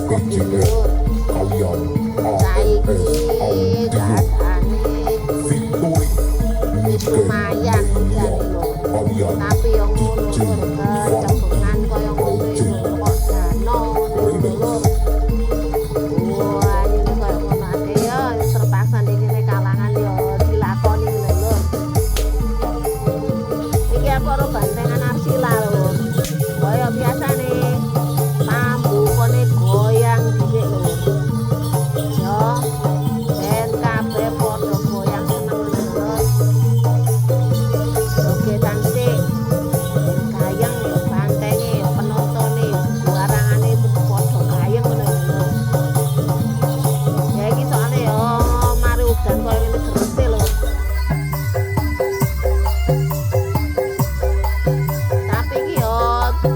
SPJR kalian AMS Audio Victory lumayan jadi loh, kalian tapi yang ngono DJ kecengongan koyo ngono kok dano lho. Wah, ini koyo ngono ade ya terpaksa ning kalangan yo dilakoni lho. Iki apa ro bantengan arsila lho. Koyo biasa nih tambu kone goyang dhisik lho. Yo ben kabeh padha goyang seneng lho. Oke tansik gayeng yo bantenge yo penontonnya yo juarangane padha gayeng ngono lho. Ya iki soalnya yo mari udan koyo ngene gresik lho. Tapi iki yo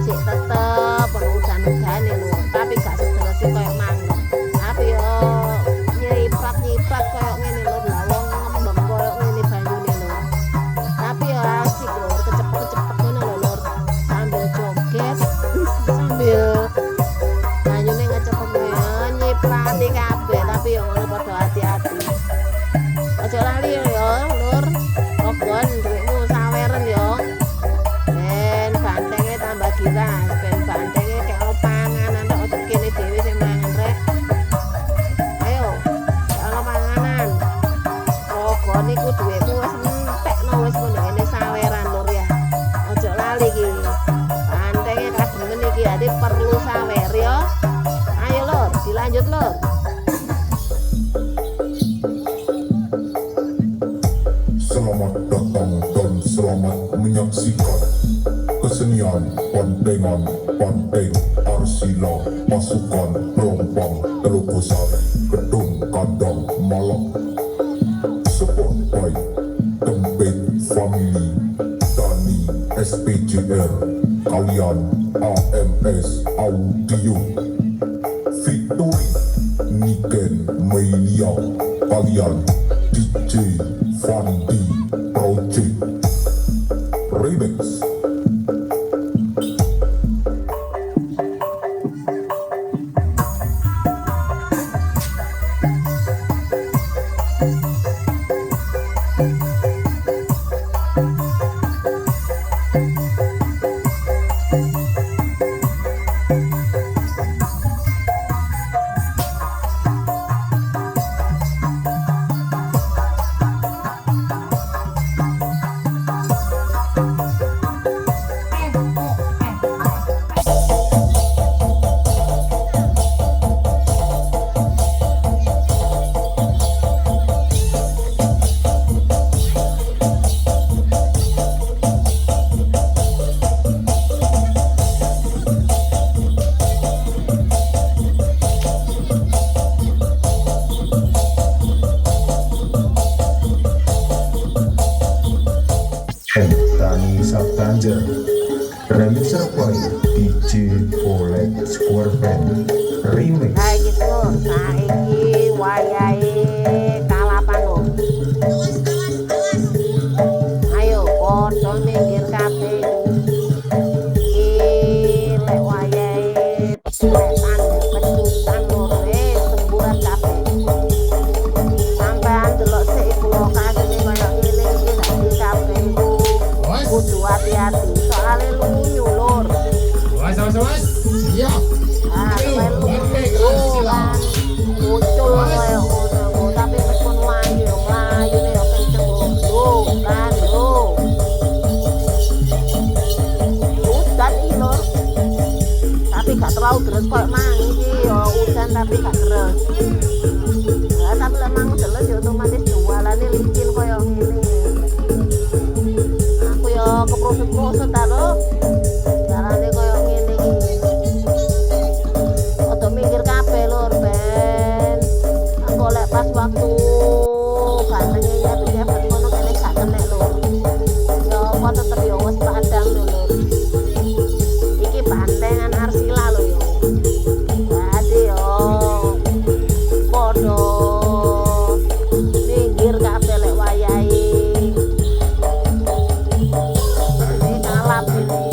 jek tetep udan-udane lho, tapi gak sederese koyo mangga. Tapi yo nyiprat-nyiprat koyo ngene lho, lah wong ngembeng koyo ngene banyune lho. Tapi yo asik lho, kecepet-kecepet ngono lho lur. Sambil joget, sambil banyune ngecepet yo nyiprati kabeh, tapi yo ngono padha hati-hati. Aja lali yo lur, rogon duitmu saweren yo. Ben bantenge tambah giras, ben bantenge kek panganan tok ojo kene dhewe sing mangan rek. Ayo, ono panganan. Rogon iku duitmu wis entekno wis ngene saweran lur ya. Ojo lali iki. Bantenge kademen iki ade perlu sawer yo. Ayo lur, dilanjut lur. Selamat datang dan selamat menyaksikan kesenian bantengan Banteng Arsila pasukan Rompang Telogosari Gedung Kandang Malang support by Kempit Family Dani SPJR kalian AMS Audio Victory Niken Melia kalian DJ Fandi Project Remix. Dani Sabtanger remixer by DJ Oleg Square Band Remix. Kayak gitu, saiki wayahe kalapan lho. Ayo padha minggir kabeh. Iki lek wayahe wetan pecutan lho, semburat kabeh. Sampean delok sik iku lokasine koyo ngene iki dadi kabeh iku kudu hati-hati soalnya lunyu lur. Mas, siap. Muncul koyo ngono, tapi wis kon mlayu nih yo kenceng lho kan lho. Udan iki lur. Tapi gak terlalu deres koyo mang iki yo udan tapi gak deres. Lah tapi lek mang deres yo otomatis jualane licin koyo ngene. Aku yo keprosot-prosot ta lho. Jarane koyo ngene iki. Ojo mikir kabeh lur ben. Aku lek pas waktu bantenge ya tuh ngono kene gak kenek lur. Yo kok tetep yo wis padang lho lur. Iki bantengan arsila lho yo. Jadi yo padha minggir kabeh lek wayahe. Ini kalap ini.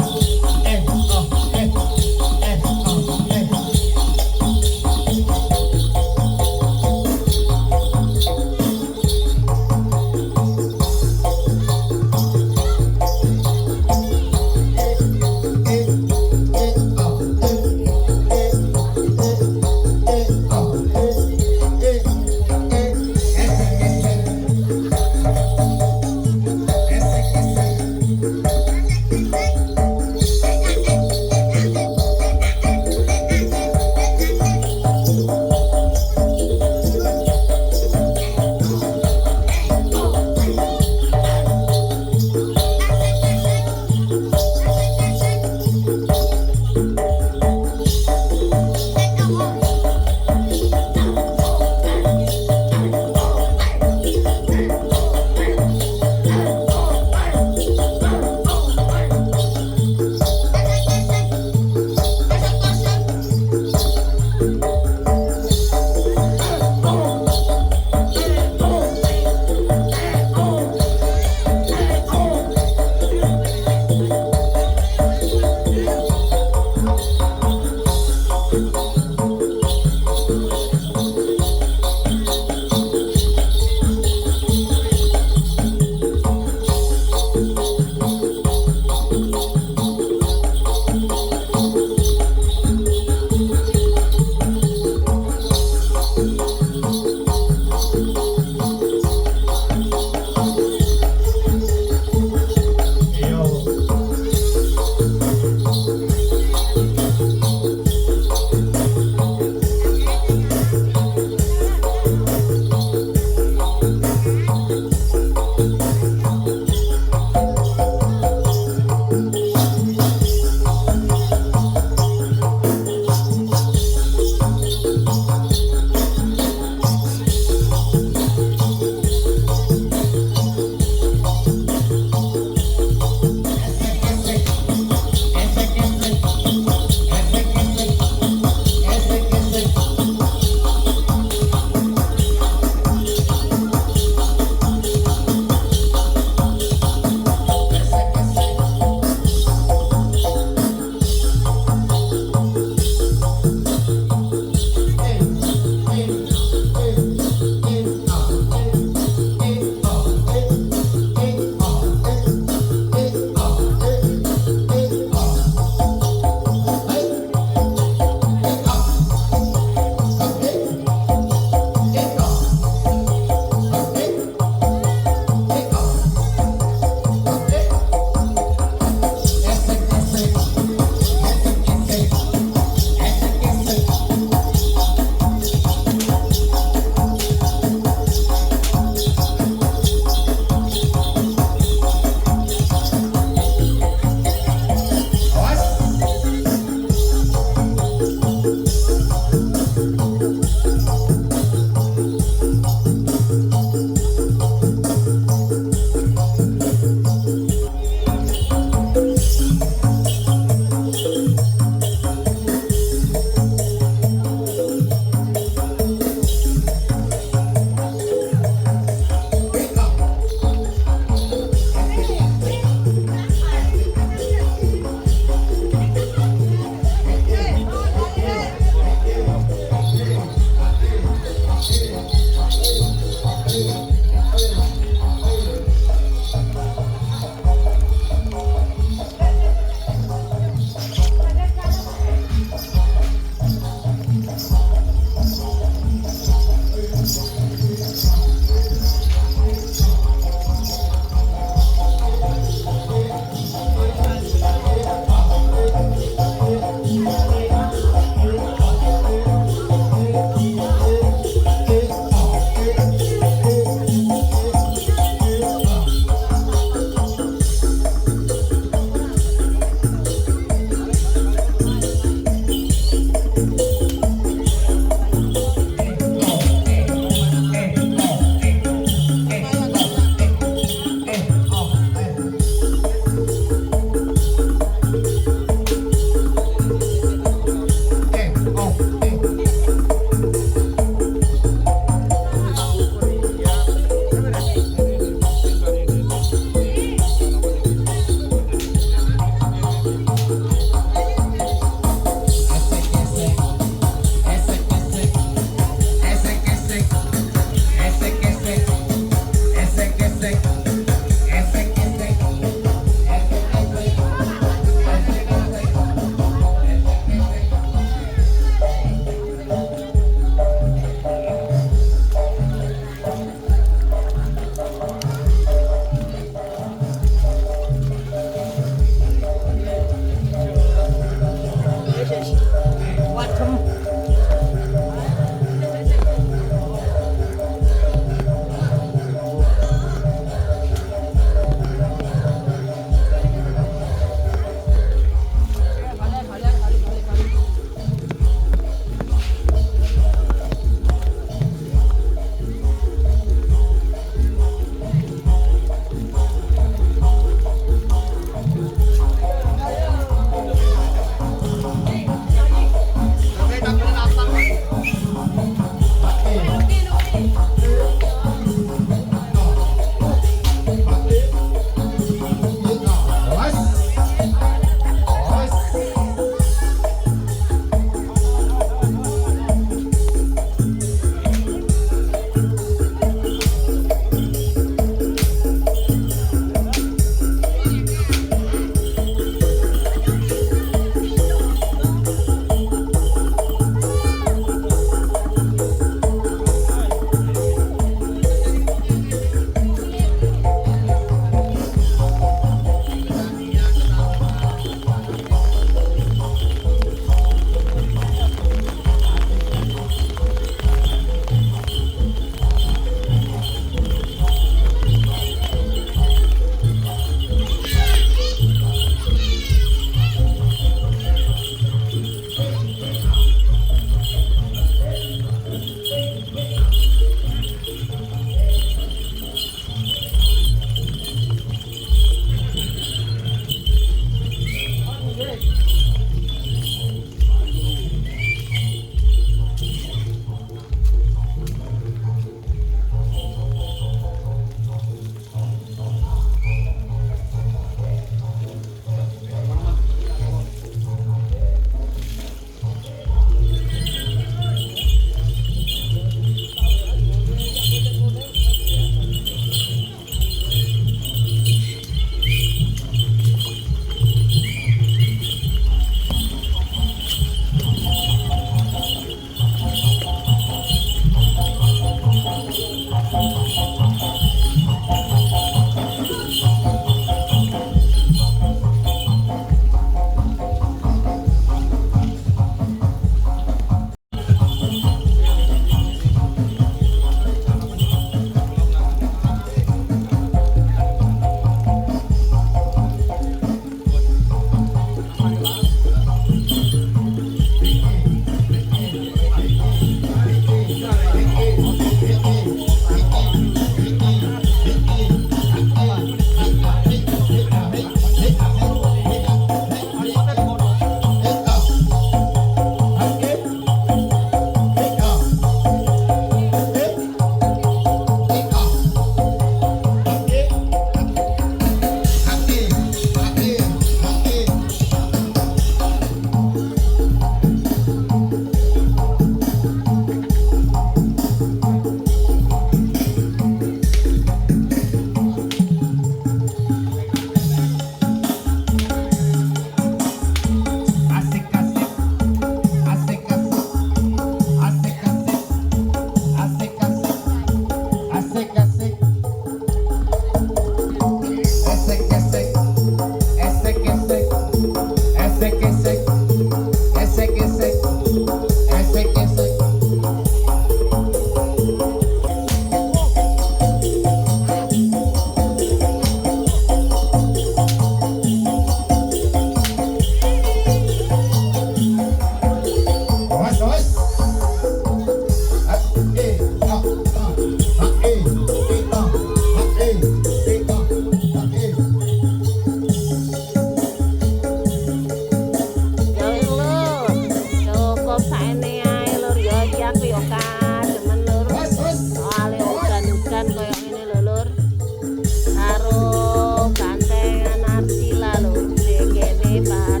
hebat.